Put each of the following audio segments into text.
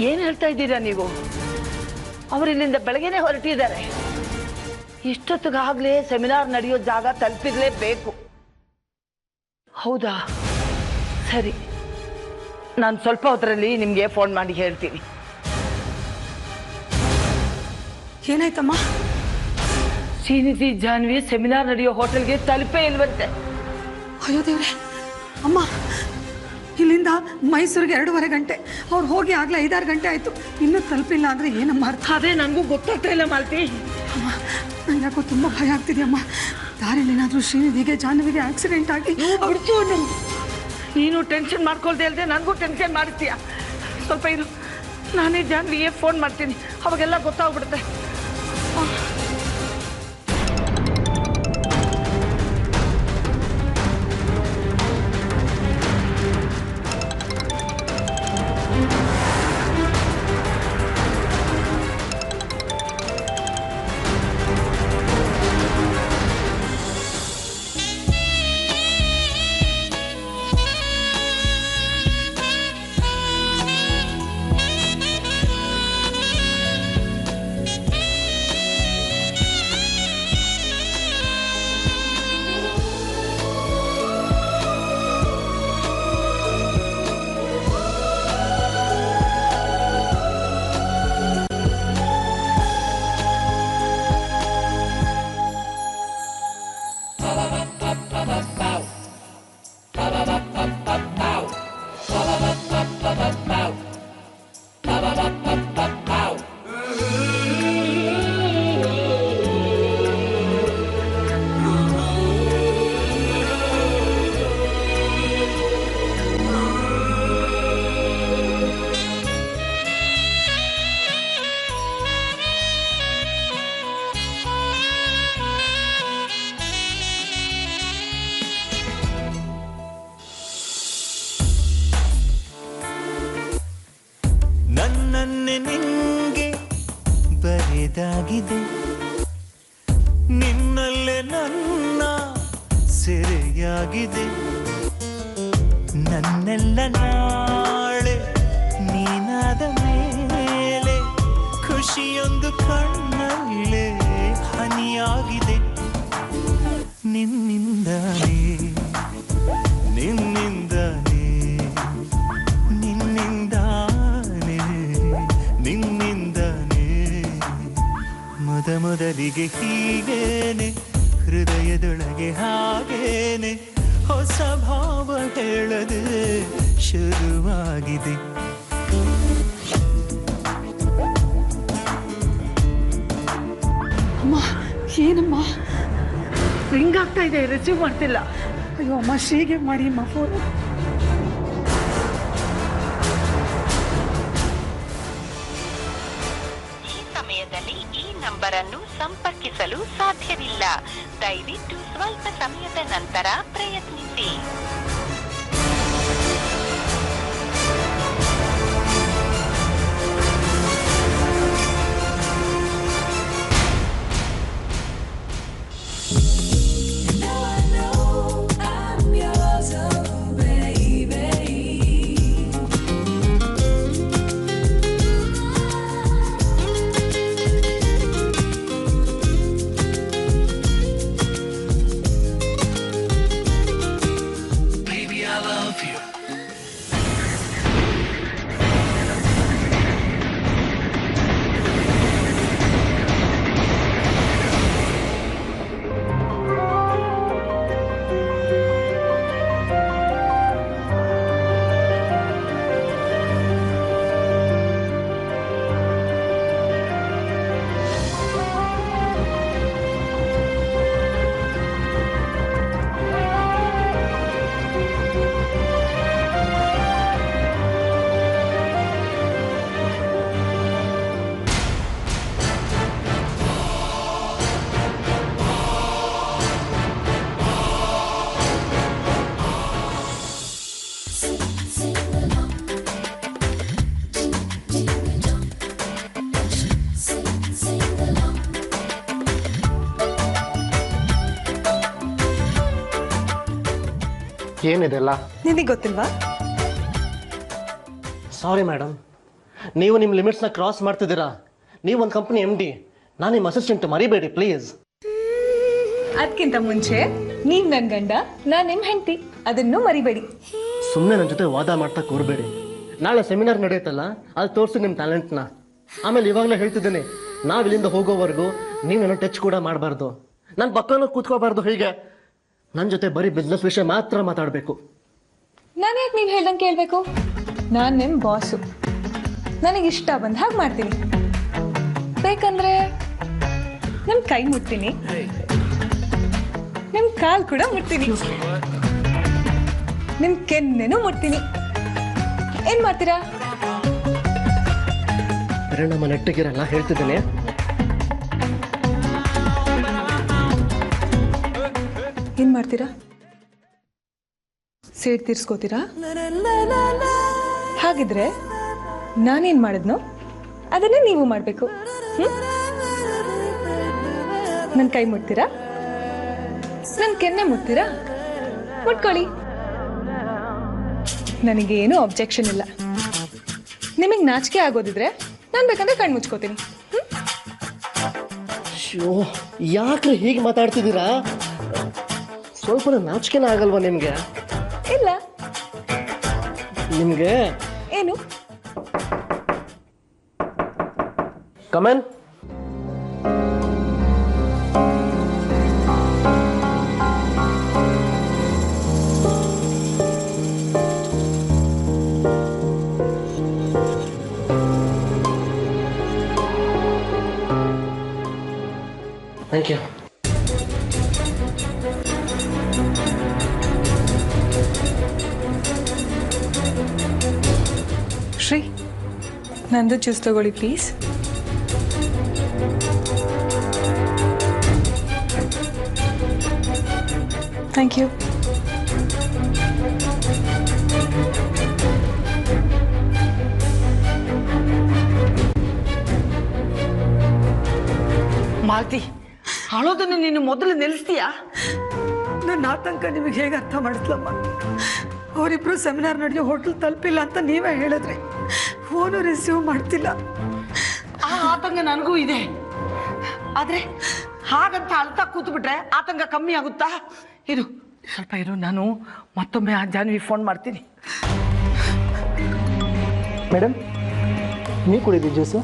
ಏನು ಹೇಳ್ತಾ ಇದ್ದೀರಾ ನೀವು? ಅವರಿಲ್ಲಿಂದ ಬೆಳಗ್ಗೆನೆ ಹೊರಟಿದ್ದಾರೆ. ಇಷ್ಟೊತ್ತಿಗಾಗಲೇ ಸೆಮಿನಾರ್ ನಡೆಯೋ ಜಾಗ ತಲುಪಿರಲೇಬೇಕು. ಹೌದಾ? ಸರಿ, ನಾನು ಸ್ವಲ್ಪ ಹೊತ್ತರಲ್ಲಿ ನಿಮಗೆ ಫೋನ್ ಮಾಡಿ ಹೇಳ್ತೀನಿ. ಏನಾಯ್ತಮ್ಮ? ಶ್ರೀನಿಧಿ ಜಾನ್ವಿ ಸೆಮಿನಾರ್ ನಡೆಯೋ ಹೋಟೆಲ್ಗೆ ತಲುಪೇ ಇಲ್ವಂತೆ. ಅಯ್ಯೋ ದೇವ್ರೆ. ಅಮ್ಮ, ಇಲ್ಲಿಂದ ಮೈಸೂರಿಗೆ 2.5 ಗಂಟೆ, ಅವ್ರು ಹೋಗಿ ಆಗಲೇ 5-6 ಗಂಟೆ ಆಯಿತು, ಇನ್ನೂ ತಲುಪಿಲ್ಲ ಅಂದರೆ ಏನಮ್ಮ ಅರ್ಥ? ಅದೇ ನನಗೂ ಗೊತ್ತಾಗ್ತಾ ಇಲ್ಲ ಮಾಲ್ತಿ. ಅಮ್ಮ, ನಂಗೆ ಯಾಕೋ ತುಂಬ ಭಯ ಆಗ್ತಿದೆ ಅಮ್ಮ. ದಾರಿಯಲ್ಲಿ ಏನಾದರೂ ಶ್ರೀನಿಧಿಗೆ ಜಾಹ್ನವಿಗೆ ಆಕ್ಸಿಡೆಂಟ್ ಆಗಿ ಬಿಡ್ತು. ನೀನು ಟೆನ್ಷನ್ ಮಾಡ್ಕೊಳ್ದೆ ಅಲ್ಲದೆ ನನಗೂ ಟೆನ್ಷನ್ ಮಾಡ್ತೀಯ. ಸ್ವಲ್ಪ ಇರು, ನಾನೇ ಜಾನ್ವಿಗೆ ಫೋನ್ ಮಾಡ್ತೀನಿ, ಅವಾಗೆಲ್ಲ ಗೊತ್ತಾಗ್ಬಿಡುತ್ತೆ. ನಿಂಗೆ ಬರೆದಾಗಿದೆ, ನಿನ್ನಲ್ಲೇ ನನ್ನ ಸೆರೆಯಾಗಿದೆ. ನನ್ನೆಲ್ಲ ನಾಳೆ ನೀನಾದ ಮೇಲೆ ಖುಷಿಯೊಂದು ಕಣ್ಣಲ್ಲೇ ಹನಿಯಾಗಿದೆ. ನಿನ್ನಿಂದಾನೇ ನಿನ್ನಿಂದಾನೇ ನಿನ್ನಿಂದಾನೇ ನಿನ್ನಿಂದಾನೇ ಮೊದಲಿಗೆ ಹೀಗೇನೆ ಹೃದಯದೊಳಗೆ ಹಾಗೇನೆ ಹೊಸ ಭಾವ ಹೇಳದೆ ಶುರುವಾಗಿದೆ. ಅಮ್ಮ, ಏನಮ್ಮ? ರಿಂಗ್ ಆಗ್ತಾ ಇದೆ, ರಿಸೀವ್ ಮಾಡ್ತಿಲ್ಲ. ಅಯ್ಯೋ ಅಮ್ಮ, ಶ್ರೀಗೆ ಮಾಡಿ ಅಮ್ಮ ಫೋನ್. ಈ ಸಮಯದಲ್ಲಿ ಈ ನಂಬರ್ ಅನ್ನು ಸಂಪರ್ಕಿಸಲು ಸಾಧ್ಯವಿಲ್ಲ. ದಯವಿಟ್ಟು ಸ್ವಲ್ಪ ಸಮಯದ ನಂತರ ಪ್ರಯತ್ನಿಸಿ. ಏನಿದೆಲ್ಲ ನಿನಗೆ ಗೊತ್ತಿಲ್ವಾ? ಸಾರಿ ಮೇಡಮ್, ನೀವು ನಿಮ್ಮ ಲಿಮಿಟ್ಸ್ನ ಕ್ರಾಸ್ ಮಾಡ್ತಿದ್ದೀರಾ. ನೀವು ಒಂದು ಕಂಪ್ನಿ MD, ನಾನು ನಿಮ್ಮ ಅಸಿಸ್ಟೆಂಟ್, ಮರಿಬೇಡಿ ಪ್ಲೀಸ್. ಅದಕ್ಕಿಂತ ಮುಂಚೆ ನೀವ್ ನನ್ ಗಂಡ, ನಾನ್ ನಿಮ್ ಹೆಂಡತಿ, ಅದನ್ನು ಮರಿಬೇಡಿ. ಸುಮ್ಮನೆ ನನ್ನ ಜೊತೆ ವಾದ ಮಾಡ್ತಾ ಕೂರಬೇಡಿ. ನಾಳೆ ಸೆಮಿನಾರ್ ನಡೆಯುತ್ತಲ್ಲ, ಅಲ್ಲಿ ತೋರಿಸಿ ನಿಮ್ಮ ಟ್ಯಾಲೆಂಟ್ನ. ಆಮೇಲೆ ಇವಾಗಲೇ ಹೇಳ್ತಿದ್ದೀನಿ, ನಾವು ಇಲ್ಲಿಂದ ಹೋಗೋವರೆಗೂ ನೀವೇನೋ ಟಚ್ ಕೂಡ ಮಾಡಬಾರ್ದು, ನನ್ನ ಪಕ್ಕನೂ ಕೂತ್ಕೋಬಾರ್ದು. ಹೀಗೆ ನನ್ನ ಜೊತೆ ಬರೀ ಬಿಸ್ನೆಸ್ ವಿಷಯ ಮಾತ್ರ ಮಾತಾಡಬೇಕು. ನಾನು ಯಾಕೆ ನೀವ್ ಹೇಳ್ದಂಗೆ ಕೇಳ್ಬೇಕು? ನಾನ್ ನಿಮ್ ಬಾಸು, ನನಗೆ ಇಷ್ಟ ಬಂದ ಹಾಗೆ ಮಾಡ್ತೀನಿ. ಬೇಕಂದ್ರೆ ನಿಮ್ ಕೈ ಮುಟ್ತೀನಿ, ನಿಮ್ ಕಾಲ್ ಕೂಡ ಮುಟ್ತೀನಿ, ನಿಮ್ ಕೆನ್ನೆನೂ ಮುಟ್ತೀನಿ. ಏನ್ ಮಾಡ್ತೀರಾ? ಪರಿಣಾಮ ನೆಟ್ಟಿಗಿರಲ್ಲ, ಹೇಳ್ತಿದ್ದೀನಿ. ಏನ್ ಮಾಡ್ತೀರಾ? ಸೇಡ್ ತೀರ್ಸ್ಕೋತೀರಾ? ಹಾಗಿದ್ರೆ ನಾನೇನ್ ಮಾಡಿದ್ನೋ ಅದನ್ನೇ ನೀವು ಮಾಡ್ಬೇಕು. ನನ್ ಕೈ ಮುಟ್ತೀರಾ? ನನ್ ಕೆನ್ನೆ ಮುಟ್ತೀರಾ? ಮುಟ್ಕೊಳ್ಳಿ, ನನಗೇನು ಅಬ್ಜೆಕ್ಷನ್ ಇಲ್ಲ. ನಿಮಗೆ ನಾಚಿಕೆ ಆಗೋದಿದ್ರೆ ನಾನು ಬೇಕಂದ್ರೆ ಕಣ್ಣು ಮುಚ್ಕೋತೀನಿ. ಶೋ, ಯಾಕ್ರೆ ಹೀಗೆ ಮಾತಾಡ್ತಿದ್ದೀರಾ? ಸ್ವಲ್ಪ ನಾಚಿಕೆನ ಆಗಲ್ವಾ ನಿಮಗೆ? ಇಲ್ಲ. ನಿಮಗೆ ಏನು? ಕಮೆನ್. Thank you. ಶ್ರೀ, ನಂದು ಜ್ಯೂಸ್ ತಗೊಳ್ಳಿ ಪ್ಲೀಸ್. Thank you. ಮಾಲ್ತಿ, ಅಳೋದನ್ನು ನೀನು ಮೊದಲು ನಿಲ್ಲಿಸ್ತೀಯಾ? ನನ್ನ ಆತಂಕ ನಿಮಗೆ ಹೇಗೆ ಅರ್ಥ ಮಾಡಿಸ್ಲಮ್ಮ? ಅವರಿಬ್ರು ಸೆಮಿನಾರ್ ನಡೆಯೋ ಹೋಟೆಲ್ ತಲುಪಿಲ್ಲ ಅಂತ ನೀವೇ ಹೇಳಿದ್ರಿ, ಫೋನು ರಿಸೀವ್ ಮಾಡ್ತಿಲ್ಲ. ಆ ಆತಂಕ ನನಗೂ ಇದೆ. ಆದ್ರೆ ಹಾಗಂತ ಅಳ್ತಾ ಕೂತ್ಬಿಟ್ರೆ ಆತಂಕ ಕಮ್ಮಿ ಆಗುತ್ತಾ? ಇರು, ಸ್ವಲ್ಪ ಇರು, ನಾನು ಮತ್ತೊಮ್ಮೆ ಆ ಜಾನ್ವಿ ಫೋನ್ ಮಾಡ್ತೀನಿ. ಮೇಡಮ್, ನೀವು ಕುಡಿದಿ ಜ್ಯೂಸು?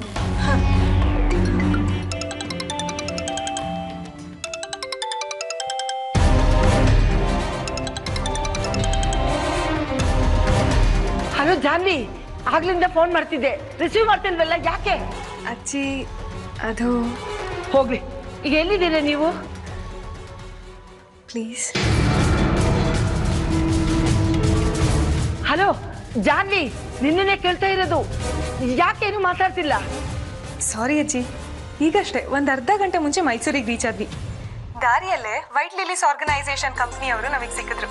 ಹಲೋ ಜಾನ್ವಿ, ಆಗ್ಲಿಂದ ಫೋನ್ ಮಾಡ್ತಿದ್ದೆ, ರಿಸೀವ್ ಮಾಡ್ತಿಲ್ವಲ್ಲ, ಯಾಕೆ? ಅಜ್ಜಿ, ಅದು ಹೋಗ್ಲಿ, ಈಗ ಎಲ್ಲಿದ್ದೀರಾ ನೀವು? ಪ್ಲೀಸ್. ಹಲೋ ಜಾನ್ವಿ, ನಿನ್ನೆ ಕೇಳ್ತಾ ಇರೋದು, ಯಾಕೇನು ಮಾತಾಡ್ತಿಲ್ಲ? ಸಾರಿ ಅಜ್ಜಿ, ಈಗಷ್ಟೇ ಒಂದು ಅರ್ಧ ಗಂಟೆ ಮುಂಚೆ ಮೈಸೂರಿಗೆ ರೀಚ್ ಆದ್ವಿ. ದಾರಿಯಲ್ಲೇ ವೈಟ್ ಲಿಲೀಸ್ ಆರ್ಗನೈಸೇಷನ್ ಕಂಪ್ನಿಯವರು ನಮಗೆ ಸಿಕ್ಕಿದ್ರು.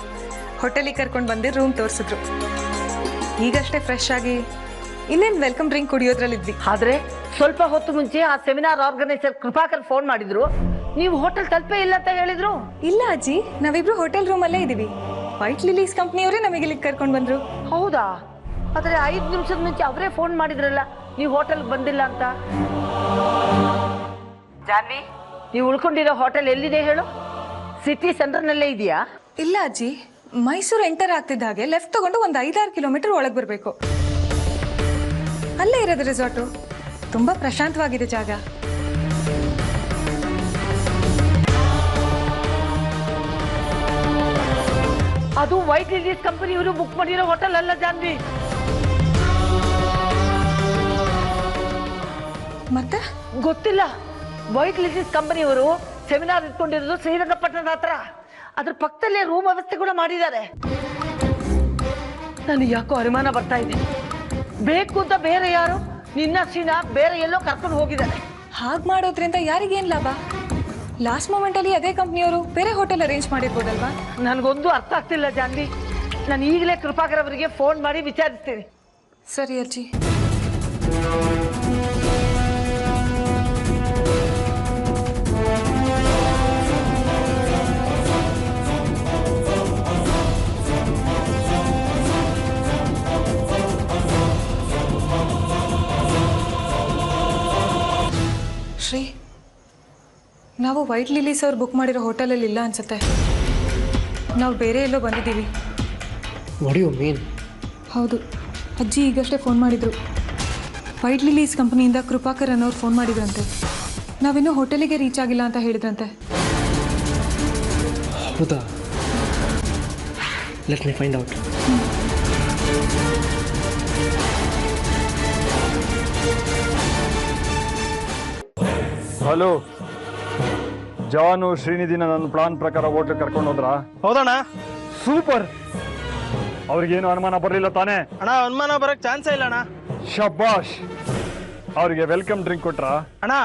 ಹೋಟೆಲಿಗೆ ಕರ್ಕೊಂಡು ಬಂದು ರೂಮ್ ತೋರಿಸಿದ್ರು. ಈಗಷ್ಟೇ ಫ್ರೆಶ್ ಆಗಿ ಇನ್ನೇನು ವೆಲ್ಕಮ್ ಡ್ರಿಂಕ್ ಕುಡಿಯೋದ್ರಲ್ಲಿದ್ವಿ. ಆದ್ರೆ ಸ್ವಲ್ಪ ಹೊತ್ತು ಮುಂಚೆ ಆ ಸೆಮಿನಾರ್ ಆರ್ಗನೈಸರ್ ಕೃಪಾಕರ್ ಫೋನ್ ಮಾಡಿದ್ರು, ನೀವು ಹೋಟೆಲ್ ತಲುಪೇ ಇಲ್ಲ ಅಂತ ಹೇಳಿದ್ರು. ಇಲ್ಲ ಅಜ್ಜಿ, ನಾವಿಬ್ರು ಹೋಟೆಲ್ ರೂಮಲ್ಲೇ ಇದೀವಿ. ವೈಟ್ ಲಿಲೀಸ್ ಕಂಪ್ನಿಯವರೇ ನಮಗೆ ಇಲ್ಲಿಗೆ ಕರ್ಕೊಂಡು ಬಂದ್ರು. ಹೌದಾ? ಆದ್ರೆ 5 ನಿಮಿಷದ ಮುಂಚೆ ಅವರೇ ಫೋನ್ ಮಾಡಿದ್ರಲ್ಲ ನೀವು ಹೋಟೆಲ್ ಬಂದಿಲ್ಲ ಅಂತ. ಜಾನ್ವಿ, ನೀವು ಉಳ್ಕೊಂಡಿರೋ ಹೋಟೆಲ್ ಎಲ್ಲಿದೆ ಹೇಳು? ಸಿಟಿ ಸೆಂಟರ್ನಲ್ಲೇ ಇದೆಯಾ? ಇಲ್ಲ ಅಜ್ಜಿ, ಮೈಸೂರು ಎಂಟರ್ ಆಗ್ತಿದ್ದ ಹಾಗೆ ಲೆಫ್ಟ್ ತಗೊಂಡು ಒಂದು 5-6 ಕಿಲೋಮೀಟರ್ ಒಳಗೆ ಬರಬೇಕು. ಅಲ್ಲೇ ಇರೋದು ರೆಸಾರ್ಟು. ತುಂಬಾ ಪ್ರಶಾಂತವಾಗಿದೆ ಜಾಗ. ಅದು ವೈಟ್ ಲಿಲೀಸ್ ಕಂಪನಿಯವರು ಬುಕ್ ಮಾಡಿರೋ ಹೋಟೆಲ್ ಅಲ್ಲ ಜಾನ್ವಿ. ಮತ್ತೆ ಗೊತ್ತಿಲ್ಲ. ವೈಟ್ ಲಿಲೀಸ್ ಕಂಪನಿಯವರು ಸೆಮಿನಾರ್ ಇಟ್ಕೊಂಡಿರೋದು ಶ್ರೀರಂಗಪಟ್ಟಣದ ಹತ್ರ. ಅದ್ರ ಪಕ್ಕದಲ್ಲೇ ರೂಮ್ ವ್ಯವಸ್ಥೆ ಕೂಡ ಮಾಡಿದ್ದಾರೆ. ನನಗೆ ಯಾಕೋ ಅನುಮಾನ ಬರ್ತಾ ಇದೆ, ಬೇಕು ಅಂತ ಬೇರೆ ಯಾರು ನಿನ್ನ ಶ್ರೀನ ಬೇರೆ ಎಲ್ಲೋ ಕರ್ಕೊಂಡು ಹೋಗಿದ್ದಾರೆ. ಹಾಗೆ ಮಾಡೋದ್ರಿಂದ ಯಾರಿಗೇನು ಲಾಭ? ಲಾಸ್ಟ್ ಮೂಮೆಂಟಲ್ಲಿ ಅದೇ ಕಂಪ್ನಿಯವರು ಬೇರೆ ಹೋಟೆಲ್ ಅರೇಂಜ್ ಮಾಡಿರ್ಬೋದಲ್ವಾ? ನನಗೊಂದು ಅರ್ಥ ಆಗ್ತಿಲ್ಲ ಜಾನ್ವಿ. ನಾನು ಈಗಲೇ ಕೃಪಾಕರ್ ಅವರಿಗೆ ಫೋನ್ ಮಾಡಿ ವಿಚಾರಿಸ್ತೀನಿ. ಸರಿ ಅಜ್ಜಿ. ಶ್ರೀ, ನಾವು ವೈಟ್ ಲಿಲೀಸ್ ಅವ್ರು ಬುಕ್ ಮಾಡಿರೋ ಹೋಟೆಲಲ್ಲಿ ಇಲ್ಲ ಅನ್ಸುತ್ತೆ. ನಾವು ಬೇರೆ ಎಲ್ಲೋ ಬಂದಿದ್ದೀವಿ. What you mean? ಹೌದು, ಅಜ್ಜಿ ಈಗಷ್ಟೇ ಫೋನ್ ಮಾಡಿದರು. ವೈಟ್ ಲಿಲೀಸ್ ಕಂಪನಿಯಿಂದ ಕೃಪಾಕರ್ ಅನ್ನೋರು ಫೋನ್ ಮಾಡಿದ್ರಂತೆ. ನಾವಿನ್ನೂ ಹೋಟೆಲಿಗೆ ರೀಚ್ ಆಗಿಲ್ಲ ಅಂತ ಹೇಳಿದ್ರಂತೆ. ಹೌದಾ? Let me find out. Hello, ಜಾನು ಶ್ರೀನಿಧಿನ ನನ್ನ ಪ್ಲಾನ್ ಪ್ರಕಾರ ಹೋಟ್ಲ್ ಕರ್ಕೊಂಡು ಹೋದ್ರ? ಹೌದಣ್ಣ. ಸೂಪರ್. ಅವ್ರಿಗೇನು ಅನುಮಾನ ಬರಲಿಲ್ಲ ತಾನೇ? ಅಣ್ಣ, ಅನುಮಾನ ಬರಕ್ ಚಾನ್ಸೇ ಇಲ್ಲ ಅಣ್ಣ. ಶಬಾಷ್. ಅವ್ರಿಗೆ ವೆಲ್ಕಮ್ ಡ್ರಿಂಕ್ ಕೊಟ್ರ? ಅಣ್ಣ,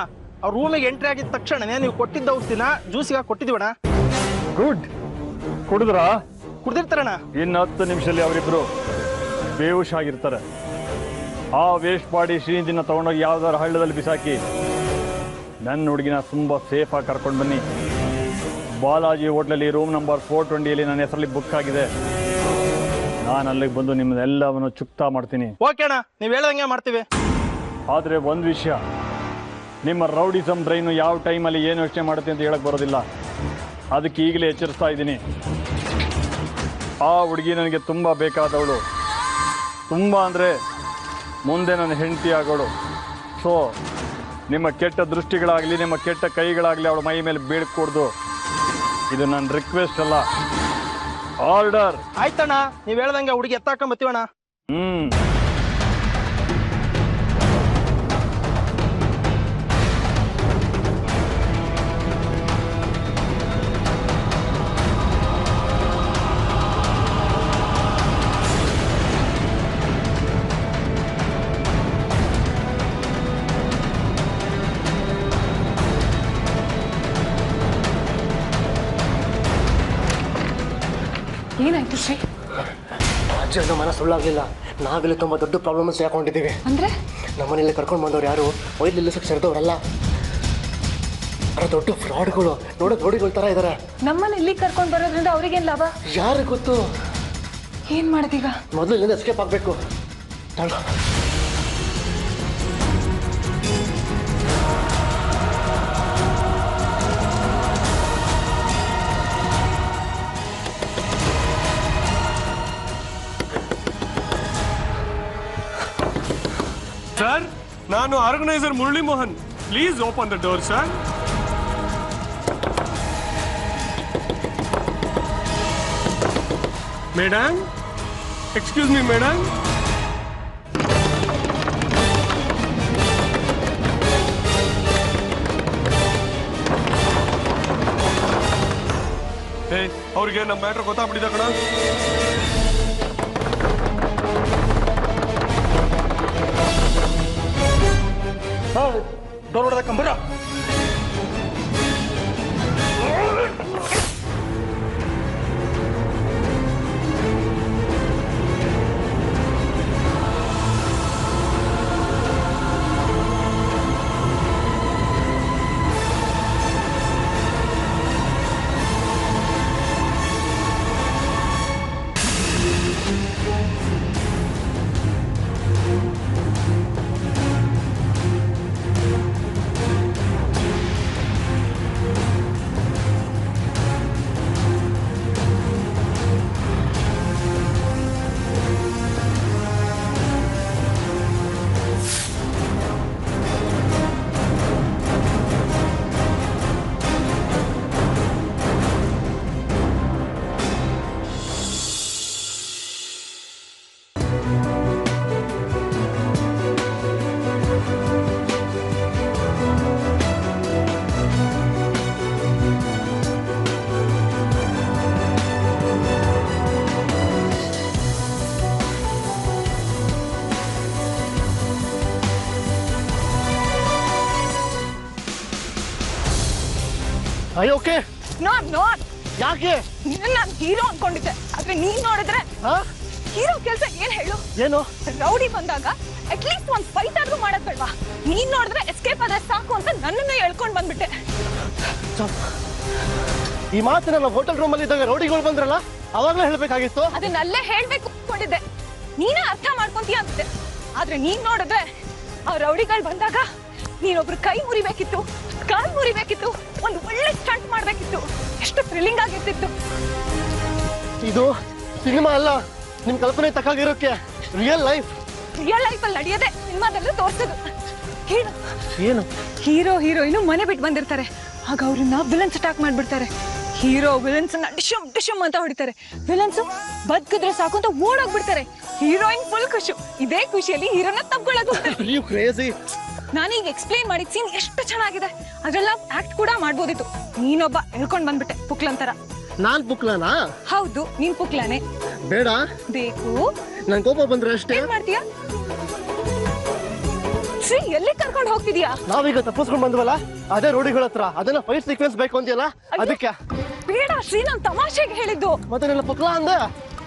ಅವ್ರ ರೂಮಿಗೆ ಎಂಟ್ರಿ ಆಗಿದ ತಕ್ಷಣನೇ ನೀವು ಕೊಟ್ಟಿದ್ದ ಔಷಧಿನ ಜ್ಯೂಸಿಗೆ ಕೊಟ್ಟಿದ್ದೀವಣ್ಣ. ಗುಡ್. ಕುಡಿದ್ರ? ಕುಡ್ದಿರ್ತಾರಣ್ಣ. ಇನ್ನು 10 ನಿಮಿಷದಲ್ಲಿ ಅವರಿಬ್ರು ಬೇಹುಷ್ ಆಗಿರ್ತಾರೆ. ಆ ವೇಸ್ಟ್ ಬಾಡಿ ಶ್ರೀನಿಧಿನ ತಗೊಂಡೋಗಿ ಯಾವ್ದಾದ್ರು ಹಳ್ಳದಲ್ಲಿ ಬಿಸಾಕಿ ನನ್ನ ಹುಡುಗಿನ ತುಂಬ ಸೇಫಾಗಿ ಕರ್ಕೊಂಡು ಬನ್ನಿ. ಬಾಲಾಜಿ ಹೋಟ್ಲಲ್ಲಿ ರೂಮ್ ನಂಬರ್ 420 ನನ್ನ ಹೆಸರಲ್ಲಿ ಬುಕ್ ಆಗಿದೆ. ನಾನು ಅಲ್ಲಿಗೆ ಬಂದು ನಿಮ್ಮನ್ನೆಲ್ಲವನ್ನು ಚುಕ್ತಾ ಮಾಡ್ತೀನಿ. ಓಕೆ ಅಣ್ಣ, ನೀವು ಹೇಳ್ದಂಗೆ ಮಾಡ್ತೀವಿ. ಆದರೆ ಒಂದು ವಿಷಯ, ನಿಮ್ಮ ರೌಡಿಸಮ್ ಬ್ರೈನು ಯಾವ ಟೈಮಲ್ಲಿ ಏನು ಯೋಚನೆ ಮಾಡುತ್ತೆ ಅಂತ ಹೇಳಕ್ಕೆ ಬರೋದಿಲ್ಲ. ಅದಕ್ಕೆ ಈಗಲೇ ಎಚ್ಚರಿಸ್ತಾ ಇದ್ದೀನಿ. ಆ ಹುಡುಗಿ ನನಗೆ ತುಂಬ ಬೇಕಾದವಳು. ತುಂಬ ಅಂದರೆ ಮುಂದೆ ನನ್ನ ಹೆಂಡತಿ ಆಗೋಳು. ಸೊ ನಿಮ್ಮ ಕೆಟ್ಟ ದೃಷ್ಟಿಗಳಾಗಲಿ ನಿಮ್ಮ ಕೆಟ್ಟ ಕೈಗಳಾಗಲಿ ಅವಳ ಮೈ ಮೇಲೆ ಬೀಳ್ಕೊಡ್ದು. ಇದು ನನ್ನ ರಿಕ್ವೆಸ್ಟ್ ಅಲ್ಲ, ಆರ್ಡರ್. ಆಯ್ತಣ್ಣ, ನೀವು ಹೇಳ್ದಂಗೆ ಹುಡುಗಿ ಎತ್ತಾಕೊಂಡ್ ಬತ್ತೀವಣ್ಣ. ಏನಾಯ್ತು ಶ್ರೀ? ಅಜ್ಜಿ ಅನ್ನೋ ಮನ ಸುಳ್ಳಾಗಲಿಲ್ಲ. ನಾವಿಲ್ಲಿ ತುಂಬ ದೊಡ್ಡ ಪ್ರಾಬ್ಲಮ್ಸ್ ಹಾಕೊಂಡಿದ್ದೀವಿ. ಅಂದರೆ ನಮ್ಮನೇಲಿ ಕರ್ಕೊಂಡು ಬಂದವ್ರು ಯಾರು ವೈಟ್ ಲಿಲೀಸ್ಗೆ ಸೇರಿದವರಲ್ಲ. ದೊಡ್ಡ ಫ್ರಾಡ್ಗಳು. ನೋಡೋದು ರೋಡಿಗಳ ಥರ ಇದ್ದಾರೆ. ನಮ್ಮನ್ನ ಇಲ್ಲಿ ಕರ್ಕೊಂಡು ಬರೋದ್ರಿಂದ ಅವ್ರಿಗೇನು ಲಾಭ? ಯಾರಿಗೆ ಗೊತ್ತು? ಏನು ಮಾಡೋದೀಗ? ಮೊದಲು ಇಲ್ಲಿಂದ ಎಸ್ಕೇಪ್ ಆಗಬೇಕು. ಸರ್, ನಾನು organiser Murali Mohan. Please open the door sir. Madam, excuse me madam. ಅವ್ರಿಗೆ ನಮ್ಮ ಮ್ಯಾಟ್ರ್ ಗೊತ್ತಾಗ್ಬಿಟ್ಟಿದೆ ಕಣ. ಡೋರ್ ಹೊಡೆದ ಕಂಬರ. ಅಯ್ಯೋ ಓಕೆ. ನೋಡ್ ಯಾಕೆ? ನಾನು ಹೀರೋ ಅನ್ಕೊಂಡಿದ್ದೆ, ಆದ್ರೆ ನೀನ್ ನೋಡಿದ್ರೆ ಹೀರೋ ಕೆಲಸ ಏನ್ ಹೇಳು? ಏನು? ರೌಡಿ ಬಂದಾಗ ಅಟ್ಲೀಸ್ಟ್ ಒಂದ್ ಫೈಟ್ ಆದ್ರೂ ಮಾಡಕ್ ಬೇಡ್ವಾ? ನೀನ್ ನೋಡಿದ್ರೆ ಎಸ್ಕೇಪ್ ಆದ್ರೆ ಸಾಕು ಅಂತ ನನ್ನನ್ನೇ ಎಳ್ಕೊಂಡ್ ಬಂದ್ಬಿಟ್ಟೆ. ಈ ಮಾತಿನ ನಾವು ಹೋಟೆಲ್ ರೂಮ್ ಅಲ್ಲಿ ಇದ್ದಾಗ ರೌಡಿಗಳು ಬಂದ್ರಲ್ಲ, ಅವಾಗ್ಲೇ ಹೇಳ್ಬೇಕಾಗಿತ್ತು. ಅದನ್ನಲ್ಲೇ ಹೇಳ್ಬೇಕು ಅನ್ಕೊಂಡಿದ್ದೆ, ನೀನೇ ಅರ್ಥ ಮಾಡ್ಕೊಂತೀಯ ಅಂತಿದ್ದೆ. ಆದ್ರೆ ನೀನ್ ನೋಡಿದ್ರೆ ಆ ರೌಡಿಗಳು ಬಂದಾಗ ನೀನೊಬ್ರು ಕೈ ಮುರಿಬೇಕಿತ್ತು, ಕಾಲ್ ಮುರಿಬೇಕಿತ್ತು, ಒಂದು ಒಳ್ಳೆ ಸ್ಟಂಟ್ ಮಾಡ್ಬೇಕಿತ್ತು. ಎಷ್ಟು ಥ್ರಿಲ್ಲಿಂಗ್ ಆಗಿರ್ತಿತ್ತು. ಇದು ಸಿನಿಮಾ ಅಲ್ಲ, ನಿಮ್ ಕಲ್ಪನೆ ತಕ್ಕಾಗಿರೋಕೆ ರಿಯಲ್ ಲೈಫ್. ರಿಯಲ್ ಲೈಫ್ ಅಲ್ಲಿ ನಡೆಯೋದೆ ಸಿನಿಮಾದಲ್ಲೂ ತೋರ್ಸೋದು. ಏನು ಹೀರೋ ಹೀರೋಯಿನ್ ಮನೆ ಬಿಟ್ಟು ಬಂದಿರ್ತಾರೆ, ಆಗ ಅವ್ರನ್ನ ವಿಲನ್ಸ್ ಅಟ್ಯಾಕ್ ಮಾಡ್ಬಿಡ್ತಾರೆ. ಹೀರೋ ವಿಲನ್ಸ್ ಡಿಶಮ್ ಡಿಶಮ್ ಅಂತ ಹೊಡಿತಾರೆ. ವಿಲನ್ಸ್ ಬದುಕಿದ್ರೆ ಸಾಕು ಅಂತ ಓಡೋಗ್ಬಿಡ್ತಾರೆ. ಹೀರೋಯಿನ್ ಫುಲ್ ಖುಷಿ. ಇದೇ ಖುಷಿಯಲ್ಲಿ ಹೀರೋನ ತಪ್ಕೊಳ್ಳೋದು. ನಾನೀಗ ಎಕ್ಸ್ಪ್ಲೇನ್ ಮಾಡಿದ ಸೀನ್ ಎಷ್ಟು ಚೆನ್ನಾಗಿದೆ. ಅದ್ರೆಲ್ಲ ಆಕ್ಟ್ ಕೂಡ ಮಾಡ್ಬೋದಿತ್ತು. ನೀನೊಬ್ಬ ಹೇಳ್ಕೊಂಡ್ ಬಂದ್ಬಿಟ್ಟೆ ಪುಕ್ಲಂತರ. ನಾನ್ ಪುಕ್ಲನಾ? ಹೌದು, ನೀನ್ ಪುಕ್ಲನೇ. ಬೇಡ, ಬೇಕು. ನನ್ ಕೋಪ ಬಂದ್ರೆ ಅಷ್ಟೇ. ಏನ್ ಮಾಡ್ತೀಯಾ? ಶ್ರೀ, ಎಲ್ಲಿ ಕರ್ಕೊಂಡು ಹೋಗ್ತಿದ್ಯಾ? ನಾವೀಗ ತಪ್ಪಿಸ್ಕೊಂಡ್ ಬಂದ್ವಲ್ಲ, ಅದೇ ರೋಡಿಗಳ ಹತ್ರ. ಅದನ್ನ ಫೈಟ್ ಸೀಕ್ವೆನ್ಸ್ ಬೇಕು ಅಂತೀಯಲ್ಲ, ಅದಕ್ಕೆ. ಬೇಡ ಶ್ರೀ, ನಾನ್ ತಮಾಷೆಗೆ ಹೇಳಿದ್ದು. ಮತ್ತೆ ನನ್ನ ಪುಕ್ಲ ಅಂದ?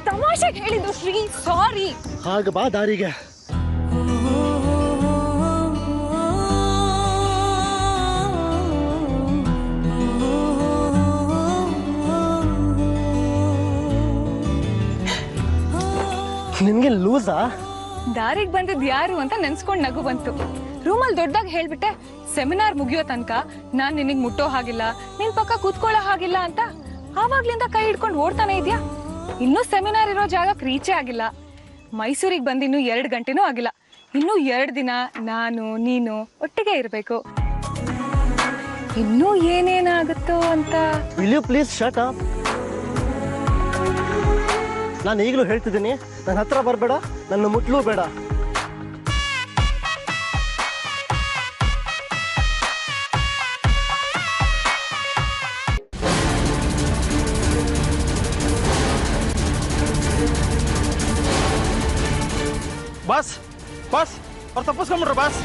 ತಮಾಷೆಗೆ ಹೇಳಿದ್ದು ಶ್ರೀ, ಸಾರಿ. ಹಾಗ ಬಾ ದಾರಿಗೆ. ನಿನ್ಗೆ ಲೂಸಾ? ದಾರಿಗೆ ಬಂದಿದ್ ಯಾರು ಅಂತ ನೆನ್ಸ್ಕೊಂಡ್ ನಗು ಬಂತು. ರೂಮಲ್ಲಿ ದೊಡ್ಡದಾಗಿ ಹೇಳ್ಬಿಟ್ಟೆ, ಸೆಮಿನಾರ್ ಮುಗಿಯೋ ತನಕ ನಾನ್ ನಿನಗ್ ಮುಟ್ಟೋ ಹಾಗಿಲ್ಲ, ನಿನ್ ಪಕ್ಕ ಕೂತ್ಕೊಳ್ಳೋ ಹಾಗಿಲ್ಲ ಅಂತ. ಆವಾಗ್ಲಿಂದ ಕೈ ಹಿಡ್ಕೊಂಡು ಓಡ್ತಾನೆ ಇದ್ಯಾ. ಇನ್ನೂ ಸೆಮಿನಾರ್ ಇರೋ ಜಾಗಕ್ಕೆ ರೀಚೇ ಆಗಿಲ್ಲ. ಮೈಸೂರಿಗೆ ಬಂದು ಇನ್ನೂ 2 ಗಂಟೆನೂ ಆಗಿಲ್ಲ. ಇನ್ನೂ 2 ದಿನ ನಾನು ನೀನು ಒಟ್ಟಿಗೆ ಇರ್ಬೇಕು. ಇನ್ನೂ ಏನೇನಾಗುತ್ತೋ ಅಂತ. Will you please shut up? ನಾನು ಈಗಲೂ ಹೇಳ್ತಿದ್ದೀನಿ, ನನ್ನ ಹತ್ರ ಬರಬೇಡ, ನನ್ನ ಮುಟ್ಲೂ ಬೇಡ. ಬಾಸ್ ಬಾಸ್, ಅವ್ರು ತಪ್ಪಿಸ್ಕೊಂಬಿಟ್ರ ಬಾಸ್.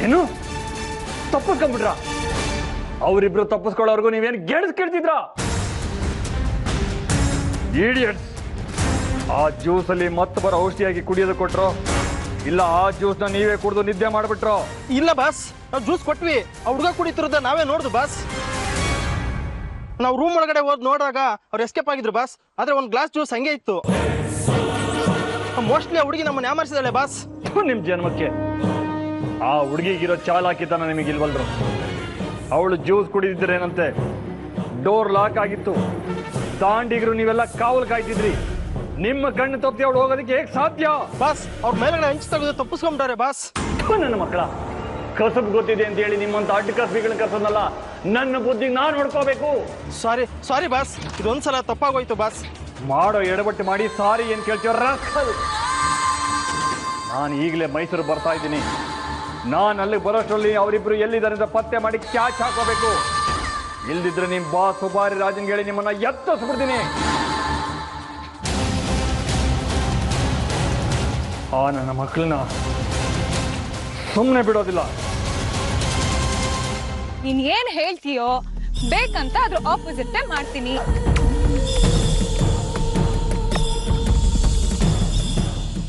ಏನು ತಪ್ಪಿಸ್ಕೊಂಡ್ಬಿಟ್ರ? ಅವರಿಬ್ರು ತಪ್ಪಿಸ್ಕೊಳ್ಳೋರ್ಗು ನೀವೇನು ಗೆಣಸ್ ಕೇಳ್ತಿದ್ರ? ಈಡಿಯಟ್ಸ್! ಆ ಜ್ಯೂಸ್ ಅಲ್ಲಿ ಮತ್ತೊಬ್ಬರ ಔಷಧಿಯಾಗಿ ಕುಡಿಯೋದು ಕೊಟ್ರೋ, ಇಲ್ಲ ಆ ಜ್ಯೂಸ್ ನ ನೀವೇ ಕುಡಿದು ನಿದ್ದೆ ಮಾಡ್ಬಿಟ್ರೋ? ಇಲ್ಲ ಬಾಸ್, ನಾವು ಜ್ಯೂಸ್ ಕೊಟ್ವಿ. ಆ ಹುಡುಗ ಕುಡಿತಿರೋದ ನಾವೇ ನೋಡ್ದು ಬಾಸ್. ನಾವು ರೂಮ್ ಒಳಗಡೆ ಹೋದ್ ನೋಡಿದಾಗ ಅವ್ರು ಎಸ್ಕೇಪ್ ಆಗಿದ್ರು ಬಾಸ್. ಆದ್ರೆ ಒಂದು ಗ್ಲಾಸ್ ಜ್ಯೂಸ್ ಹಂಗೆ ಇತ್ತು. ಮೋಸ್ಟ್ಲಿ ಆ ಹುಡುಗಿ ನಮ್ಮನ್ನ ಯಾಮರ್ಸಿದಾಳೆ ಬಾಸ್. ನಿಮ್ ಜನ್ಮಕ್ಕೆ ಆ ಹುಡುಗಿಗಿರೋ ಚಾಲಾಕಿತನ ನಿಮಗಿಲ್ವಲ್ರು? ಅವಳು ಜ್ಯೂಸ್ ಕುಡಿದಿದ್ರೇನಂತೆ, ಡೋರ್ ಲಾಕ್ ಆಗಿತ್ತು, ದಾಂಡಿಗರು ನೀವೆಲ್ಲ ಕಾವಲು ಕಾಯ್ತಿದ್ರಿ. ನಿಮ್ಮ ಕಣ್ಣು ತಪ್ಪಿ ಅವಳು ಹೋಗೋದಕ್ಕೆ ಹೇಗೆ ಸಾಧ್ಯ? ಬಾಸ್, ಅವ್ರ ಮೇಲ್ಗಡೆ ಹಂಚಿ ತೆಗೆದು ತಪ್ಪಿಸ್ಕೊಂಡ್ಬಿಟ್ಟಾರೆ ಬಾಸ್. ನನ್ನ ಮಕ್ಕಳ ಕಸಬ್ ಗೊತ್ತಿದೆ ಅಂತ ಹೇಳಿ ನಿಮ್ಮಂತ ಅಡ್ಡ ಕಸಬಿಗಳನ್ನ ಕಸನಲ್ಲ, ನನ್ನ ಬುದ್ಧಿ ನಾನು ಹೊಡ್ಕೋಬೇಕು. ಸಾರಿ ಸಾರಿ ಬಾಸ್, ಇದೊಂದ್ಸಲ ತಪ್ಪಾಗೋಯ್ತು ಬಾಸ್. ಮಾಡೋ ಎಡಬಟ್ಟು ಮಾಡಿ ಸಾರಿ ಏನ್ ಕೇಳ್ತೀವ? ನಾನು ಈಗಲೇ ಮೈಸೂರು ಬರ್ತಾ ಇದ್ದೀನಿ. ನಾನು ಅಲ್ಲಿಗೆ ಬರೋಷ್ಟರಲ್ಲಿ ಅವರಿಬ್ರು ಎಲ್ಲಿದ್ದಾರೆ ಅಂತ ಪತ್ತೆ ಮಾಡಿ ಕ್ಯಾಚ್ ಹಾಕೋಬೇಕು. ಇಲ್ದಿದ್ರೆ ನಿಮ್ ಬಾಸ್ ಸುಬಾರಿ ರಾಜನ್ ಹೇಳಿ ನಿಮ್ಮನ್ನ ಎತ್ತಿಸ್ಬಿಡ್ತೀನಿ. ಆ ನನ್ನ ಮಕ್ಕಳನ್ನ ಸುಮ್ಮನೆ ಬಿಡೋದಿಲ್ಲ. ನೀನ್ ಏನ್ ಹೇಳ್ತೀಯೋ ಬೇಕಂತ ಅದ್ರ ಆಪೋಸಿಟ್ ಮಾಡ್ತೀನಿ.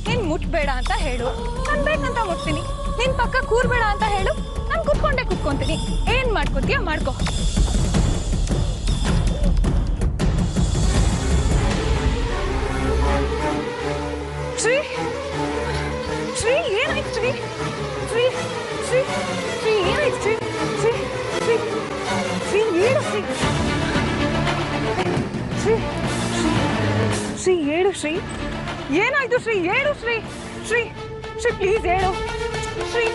ನೀನ್ ಮುಟ್ಬೇಡ ಅಂತ ಹೇಳು, ನಾನ್ ಬೇಕಂತ ಮುಟ್ತೀನಿ. ನಿನ್ ಪಕ್ಕ ಕೂರ್ಬೇಡ ಅಂತ ಹೇಳು, ನಾನ್ ಕುತ್ಕೊಂಡೇ ಕುತ್ಕೊಂತೀನಿ. ಏನ್ ಮಾಡ್ಕೋತೀಯ ಮಾಡ್ಕೋ. ಶ್ರೀ ಶ್ರೀ, ಏನಾಯ್ತು ಶ್ರೀ? ಶ್ರೀ ಶ್ರೀ ಶ್ರೀ, ಏನಾಯ್ತು ಶ್ರೀ? ಶ್ರೀ ಶ್ರೀ ಶ್ರೀ, ಹೇಳು ಶ್ರೀ. ಶ್ರೀ ಶ್ರೀ, ಹೇಳು ಶ್ರೀ. ಏನಾಯ್ತು ಶ್ರೀ? ಹೇಳು ಶ್ರೀ. ಶ್ರೀ ಶ್ರೀ, ಪ್ಲೀಸ್ ಹೇಳು ಶ್ರೀ.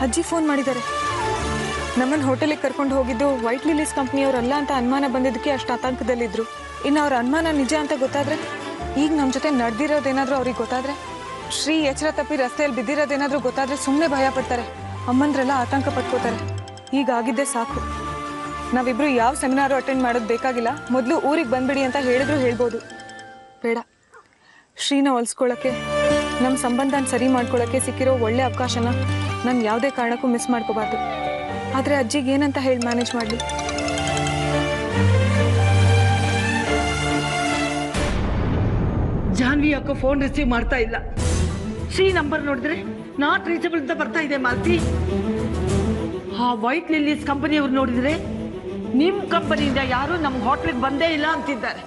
ಅಜ್ಜಿ ಫೋನ್ ಮಾಡಿದ್ದಾರೆ. ನಮ್ಮನ್ನು ಹೋಟೆಲಿಗೆ ಕರ್ಕೊಂಡು ಹೋಗಿದ್ದು ವೈಟ್ ಲಿಲೀಸ್ ಕಂಪ್ನಿಯವರಲ್ಲ ಅಂತ ಅನುಮಾನ ಬಂದಿದ್ದಕ್ಕೆ ಅಷ್ಟು ಆತಂಕದಲ್ಲಿದ್ದರು. ಇನ್ನು ಅವ್ರ ಅನುಮಾನ ನಿಜ ಅಂತ ಗೊತ್ತಾದರೆ, ಈಗ ನಮ್ಮ ಜೊತೆ ನಡೆದಿರೋದೇನಾದರೂ ಅವ್ರಿಗೆ ಗೊತ್ತಾದರೆ, ಶ್ರೀ ಎಚ್ಚರ ತಪ್ಪಿ ರಸ್ತೆಯಲ್ಲಿ ಬಿದ್ದಿರೋದೇನಾದರೂ ಗೊತ್ತಾದರೆ ಸುಮ್ಮನೆ ಭಯ ಪಡ್ತಾರೆ. ಅಮ್ಮಂದ್ರೆಲ್ಲ ಆತಂಕ ಪಟ್ಕೋತಾರೆ. ಈಗಾಗಿದ್ದೇ ಸಾಕು. ನಾವಿಬ್ಬರು ಯಾವ ಸೆಮಿನಾರು ಅಟೆಂಡ್ ಮಾಡೋದು ಬೇಕಾಗಿಲ್ಲ. ಮೊದಲು ಊರಿಗೆ ಬಂದ್ಬಿಡಿ ಅಂತ ಹೇಳಿದ್ರು ಹೇಳ್ಬೋದು. ಬೇಡ, ಶ್ರೀನ ಹೊಲಿಸ್ಕೊಳ್ಳೋಕ್ಕೆ, ನಮ್ಮ ಸಂಬಂಧನ ಸರಿ ಮಾಡ್ಕೊಳ್ಳೋಕ್ಕೆ ಸಿಕ್ಕಿರೋ ಒಳ್ಳೆ ಅವಕಾಶನ ನಾನು ಯಾವುದೇ ಕಾರಣಕ್ಕೂ ಮಿಸ್ ಮಾಡ್ಕೋಬಾರ್ದು. ಆದರೆ ಅಜ್ಜಿಗೆ ಏನಂತ ಹೇಳಿ ಮ್ಯಾನೇಜ್ ಮಾಡಲಿ? ಜಾನ್ವಿ ಯಾಕೋ ಫೋನ್ ರಿಸೀವ್ ಮಾಡ್ತಾ ಇಲ್ಲ. ಶ್ರೀ ನಂಬರ್ ನೋಡಿದ್ರೆ ನಾಟ್ ರೀಚಬಲ್ ಅಂತ ಬರ್ತಾ ಇದೆ ಮಾಲ್ತಿ. ಆ ವೈಟ್ ಲಿಲೀಸ್ ಕಂಪನಿಯವ್ರು ನೋಡಿದ್ರೆ ನಿಮ್ಮ ಕಂಪನಿಯಿಂದ ಯಾರು ನಮ್ಮ ಹೋಟ್ಲಿಗೆ ಬಂದೇ ಇಲ್ಲ ಅಂತಿದ್ದಾರೆ.